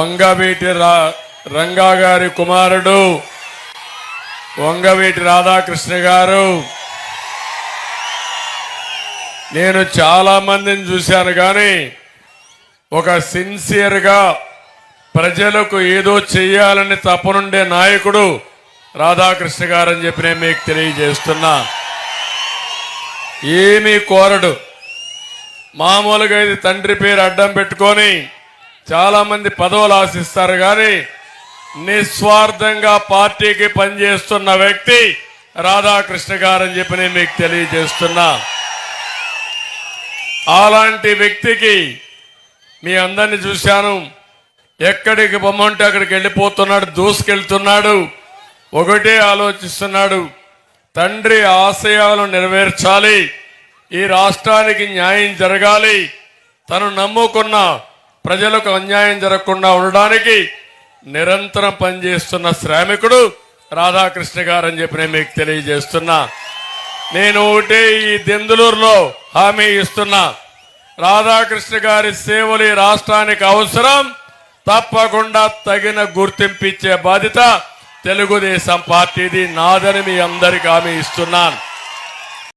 వంగవీటి రంగా గారి కుమారుడు వంగవీటి రాధాకృష్ణ గారు. నేను చాలా మందిని చూశాను కానీ ఒక సిన్సియర్గా ప్రజలకు ఏదో చెయ్యాలని తపనుండే నాయకుడు రాధాకృష్ణ గారు అని చెప్పి నేను మీకు తెలియజేస్తున్నా. ఏమీ కోరడు. మామూలుగా ఇది తండ్రి పేరు అడ్డం పెట్టుకొని చాలా మంది పదవులు ఆశిస్తారు కానీ నిస్వార్థంగా పార్టీకి పనిచేస్తున్న వ్యక్తి రాధాకృష్ణ గారు అని చెప్పి నేను మీకు తెలియజేస్తున్నా. అలాంటి వ్యక్తికి మీ అందరిని చూశాను. ఎక్కడికి పొమ్మంటే అక్కడికి వెళ్ళిపోతున్నాడు, దూసుకెళ్తున్నాడు. ఒకటే ఆలోచిస్తున్నాడు, తండ్రి ఆశయాలను నెరవేర్చాలి, ఈ రాష్ట్రానికి న్యాయం జరగాలి, తను నమ్ముకున్న ప్రజలకు అన్యాయం జరగకుండా ఉండడానికి నిరంతరం పనిచేస్తున్న శ్రామికుడు రాధాకృష్ణ గారు అని చెప్పి నేను మీకు తెలియజేస్తున్నా. నేను ఒకటే ఈ దెందులూరులో హామీ ఇస్తున్నా, రాధాకృష్ణ గారి సేవలు ఈ రాష్ట్రానికి అవసరం. తప్పకుండా తగిన గుర్తింపు ఇచ్చే బాధ్యత తెలుగుదేశం పార్టీది, నాదని మీ అందరికీ హామీ ఇస్తున్నాను.